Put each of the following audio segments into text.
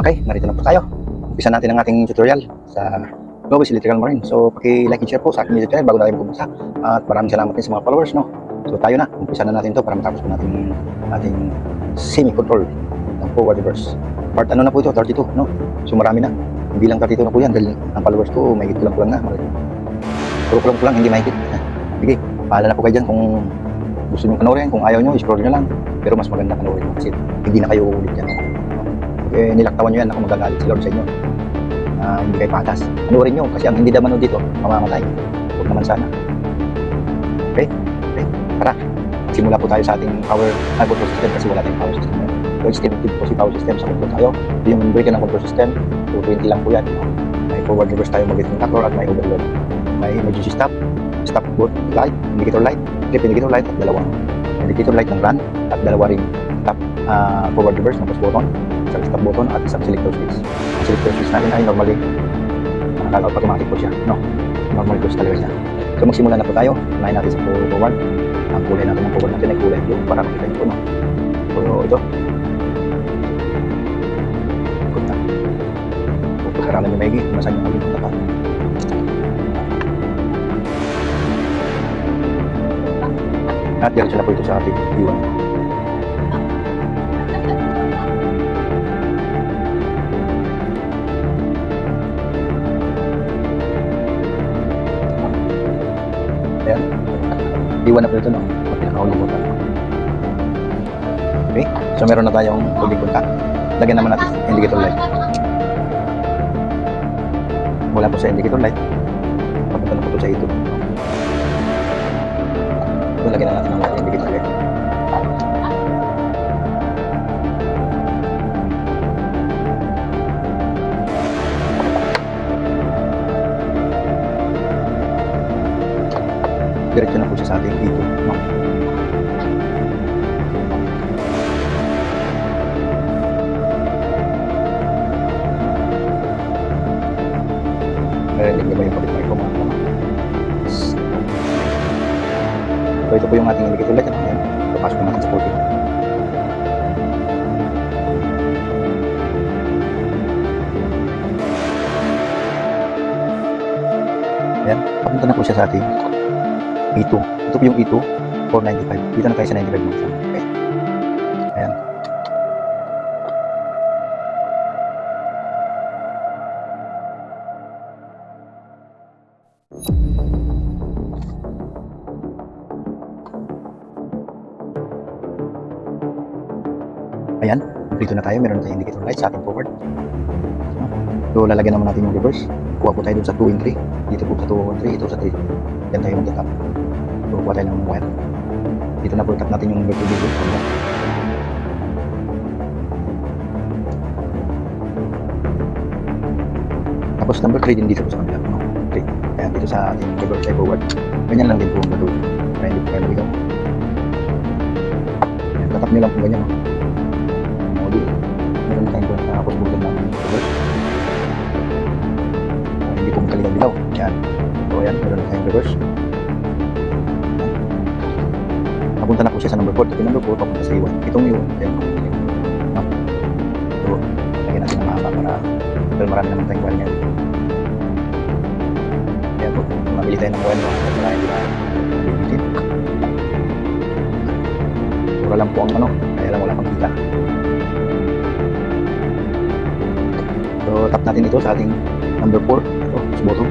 Okay, narito na po tayo. Umpisa natin ang ating tutorial sa Globis Electrical Marine. So, paki-like and share po sa aking YouTube channel bago tayo pumunta. At maraming salamat din sa mga followers, no? So, tayo na. Umpisa na natin to para matapos po natin ating semi-control ng forward reverse. Part ano na po ito? 32, no? So, marami na. Hindi lang 32 na po yan dahil ang followers ko, may higit kulang na. Puro kulang, hindi mahigit. Sige, pahala na po kayo dyan kung gusto nyo panoorin. Kung ayaw nyo, scroll nyo lang. Pero mas maganda panoorin mo kasi hindi na kayo uulit yan. Eh, nilaktawan nyo yan, ako magagalit si Lord sa inyo. Hindi kayo patas. Panoorin nyo kasi ang hindi naman dito, mamamatay. Huwag naman sana. Okay? Tara. Simula po tayo sa ating power control system kasi wala tayong power system. So, estimated po si power system sa control tayo. Ito yung breaker ng control system. 220 lang po yan. May forward reverse tayo mag-getting factor at may overload. May emergency stop both light, indicator light, trip indicator light at dalawang indicator light ng run at dalawa ring stop forward reverse na push button, isang stop button at isang selector switch. Ang selector switch natin ay normally automatic po siya, no? Normal close talaga siya. So magsimula na po tayo. Unahin natin sa forward. Ang kulay natin ng forward natin ay kulay blue para makita niyo po, no? So ito. Ikot na. Pagkaralan niyo maigi kung saan yung ulit na pa. At diretso na po ito sa ating iwan. Ayan. Iwan na po ito, no? Pinakahulong po tayo. Okay. So meron na tayong tubig punta. Lagyan naman natin indicator light. Mula po sa indicator light, papunta na po ito sa ito. Ito, lagyan na natin ang indicator light. Diretso na po siya sa ating dito, no? Narinig niyo ba yung kapitbahay ko, mga kama? So ito po yung ating indicator light. Ayan, papasok natin sa 40. Ayan, papunta na po siya sa ating E2. Ito po yung E2, 495. Dito na tayo sa 95 mga kasama. Okay. Ayan. Ayan, dito na tayo. Meron na tayong indicator light sa ating forward. So, lalagyan naman natin yung reverse. Kuha po tayo dun sa 2 and 3. Dito po sa 2 and 3, ito sa 3. Yan tayo magtatap. So, kuha tayo ng wire. Dito na po tap natin yung number 2 dito. Tapos number 3 din dito po sa kanila. No? 3. Ayan, dito sa ating reverse ay forward. Ganyan lang din po ang gagawin. Para hindi po kayo maligaw. Ayan, tatap nyo lang po ganyan. No? Meron na tayong push button ng reverse. Hindi po magkaligaw-ligaw. Yan. So ayan, meron na tayong reverse. Papunta na po siya sa number 4. Ito yung number 4, papunta sa iwan. Itong iwan. Ayan. No? So, lagyan natin ng mahaba para dahil marami naman tayong wire ngayon. Ayan po. Mabili tayo ng wire. Wala hindi na bibitin. Pura lang po ang ano. Kaya lang wala pang kita. So, tap natin ito sa ating number 4. Ito, push button.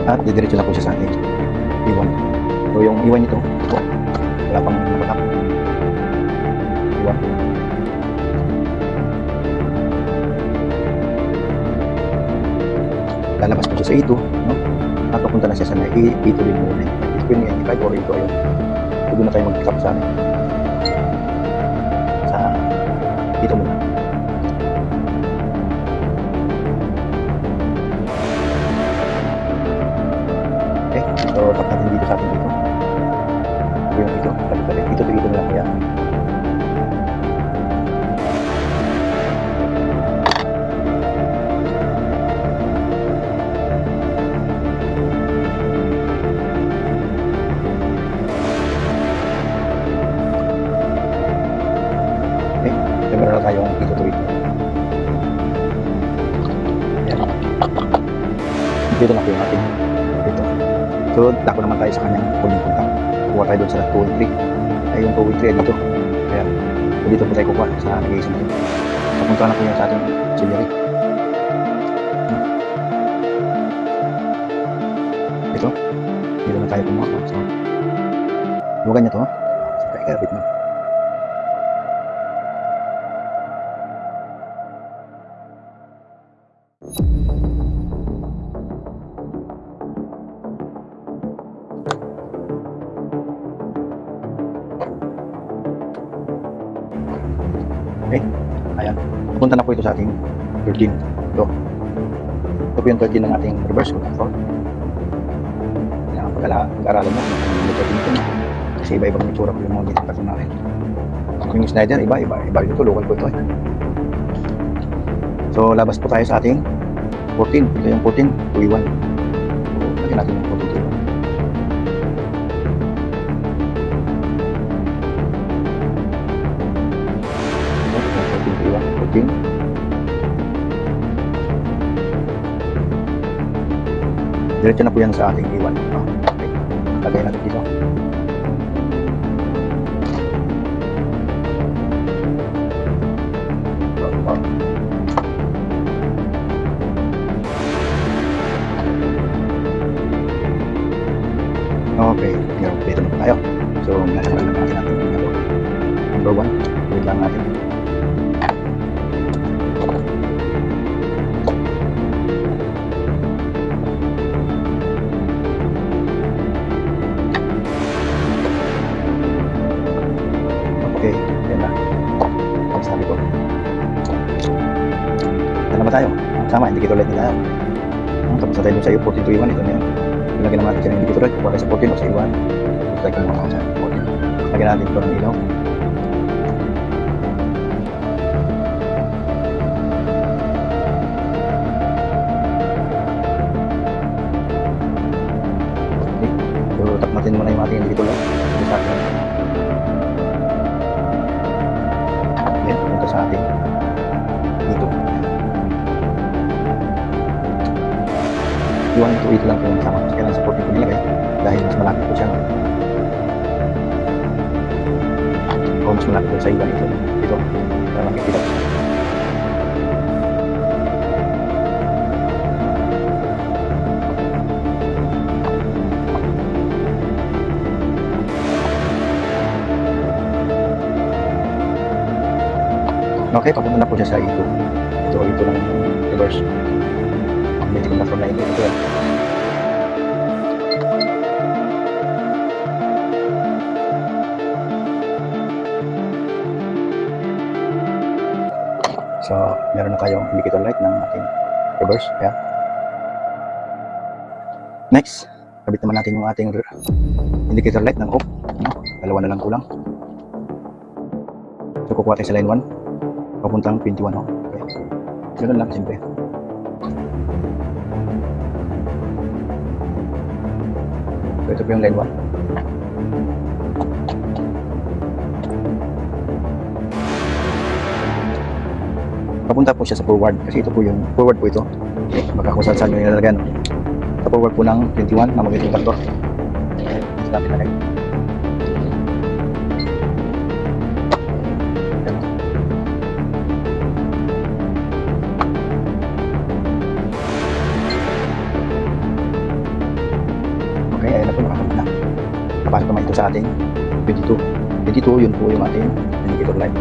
At didiretso na po siya sa ating iwan. So, yung iwan nito, ito, wala pang nakatap. Iwan. Lalabas po siya sa ito, no? At papunta na siya sa E2 din muna. Yung 95 or ito ayun. So, doon na tayo mag-pick up sa dito muna. Okay, so tap natin dito sa atin dito. Ito yung dito, balik-balik. Dito na lang kaya. tayong itutuloy. Ayan. Dito na po yung ating dito. So, dako naman tayo sa kanyang huling punta. Kuha tayo doon sa 2 and 3. Ay, yung 2 and 3 dito. Ayan. So, dito po tayo kukuha sa navigation dito. Papunta na po yung sa ating auxiliary. Dito. Dito na tayo kumuha. So, bukan niya to. So, kaya kabit mo. Okay, ayan. Pupunta na po ito sa ating 13. Ito. Ito po yung 13 ng ating reverse control. Kailangan pag-aralan mo yung 13 ito. Kasi iba-ibang itsura po yung mga dito kasi natin. Yung Snyder, iba ito, local po ito. So, labas po tayo sa ating 14. Ito yung 14, 2-1. So, lagyan natin yung 14, 2-1. Diretso na po yan sa ating iwan. Okay. Lagay natin dito. Okay, dito na po tayo. So, nasa lang natin number 1. Wait lang natin. Okay, yan na. Ang sabi ko. Saan ba tayo? Sama, indicator light na tayo. Tapos na tayo dun sa iyo, 14 to iwan. Ito na yun. Lagyan naman natin siya ng indicator light. Kuha tayo sa 14 o sa iwan. Ito tayo kumuha sa 14. Lagyan natin ito ng ilaw. Okay. So, tap natin muna yung ating indicator light. Ito sa atin. Ayan, punta sa ating dito. Iwan ito, ito lang po yung sama. Kailangan sa 14 ko nilagay dahil mas malapit po siya. No? O mas malapit po sa iwan ito. Ito, para makikita po siya. Okay, papunta na po siya sa ito. Ito lang yung reverse. Medyo kung na ito. Ito yan. So, meron na tayong indicator light ng ating reverse. Ayan. Next, kabit naman natin yung ating indicator light ng off. Dalawa na lang kulang. So, kukuha tayo sa line 1. Papuntang 21. Okay. Ganun lang, simple. So, ito po yung line 1. Papunta po siya sa forward. Kasi ito po yung forward po ito. Okay. Baka kung saan nyo nilalagyan. Sa forward po ng 21 na magiging kantor. Okay. Mas natin lagay. Okay, ayan na po, nakakabit na. Kapasok naman ito sa ating 22. 22, yun po yung ating indicator light.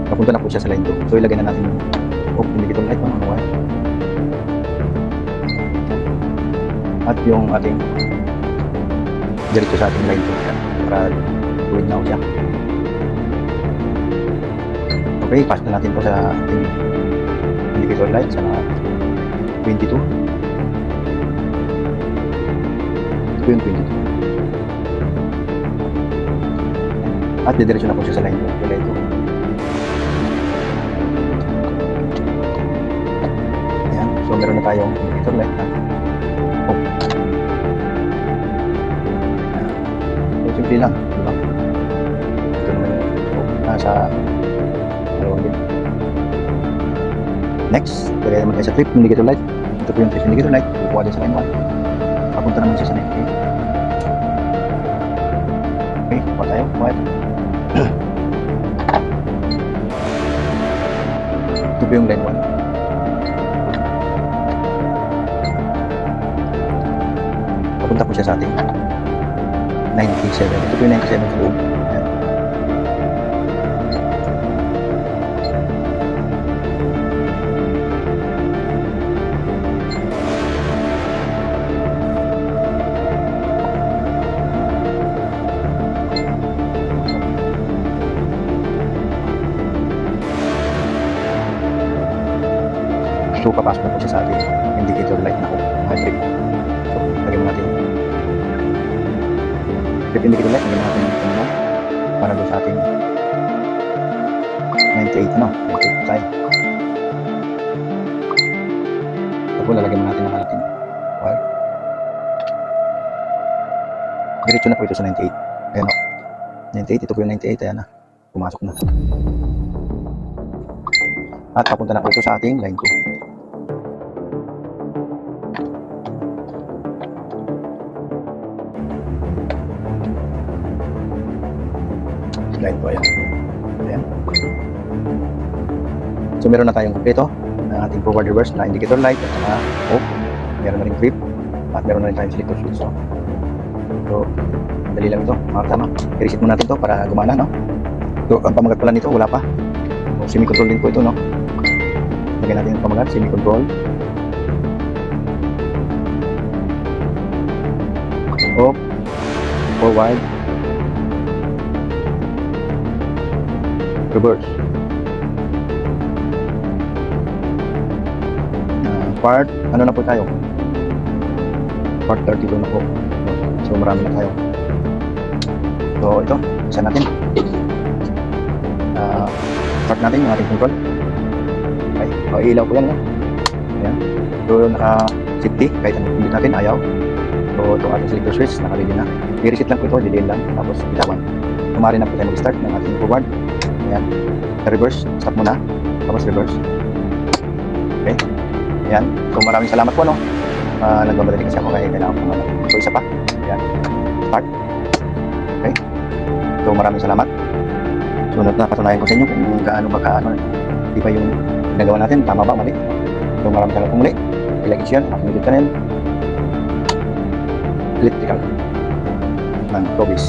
Napunta na po siya sa line 2. So, ilagay na natin yung indicator light, mga wire. At yung ating diretso sa ating line 2 para tuwid na siya. Okay, pasok na natin po sa ating indicator light sa 22. Ito yung 22. At didiretso na po siya sa line 2. Line 2. Ayan. So, meron na tayong indicator light na off. So, simple lang. Diba? Ito naman yung nasa dalawang din. Next, pwede naman tayo sa trip indicator light. Ito po yung trip indicator light. Kukuha din sa line 1. Papunta naman siya sa 98. Okay, kuha tayo. Kuha ito. Ito po yung line 1. Papunta po siya sa ating 97. Ito po yung 97 sa loob. Ayan. So, papasok na po siya sa ating indicator light na hybrid. So, lagyan mo natin trip indicator light, lagyan natin yung ano, para doon sa ating 98, ano? 98 tayo. Tapos lalagyan mo natin ang ating wire. Diretso na po ito sa 98. Ayan o. 98, ito po yung 98, ayan na. Pumasok na. At papunta na po ito sa ating line 2. Line 2, ayan. Ayan. So meron na tayong kompleto ng ating forward reverse na indicator light at saka off. Meron na rin grip at meron na rin tayong selector switch. So dali lang ito, mga tama. I-reset muna natin ito para gumana, no? So ang pamagat pala nito wala pa. So, semi-control din po ito, no? Lagyan natin yung pamagat, semi-control. Off, forward, reverse. Part, ano na po tayo? Part 32 na po. So marami na tayo. So ito, isa natin. Start natin yung ating control. Okay, so ilaw po yan, no? Ayan. So naka-safety, kahit ano pindit natin, ayaw. So ito ating selector switch, naka-ready na. I-reset lang po ito, didiin lang, tapos bitawan. Kumari na po tayo mag-start ng ating forward. Ayan. Reverse, stop muna. Tapos reverse. Okay. Ayan. So maraming salamat po, no? Nagmamadali kasi ako kaya kailangan po ano. So isa pa. Ayan. Start. Okay. So maraming salamat. So napatunayan ko sa inyo kung gaano ba kaano. Di ba yung ginagawa natin? Tama ba? Mali? So maraming salamat po muli. I-like and share. Aking YouTube channel. Electrical. Ng Tobis.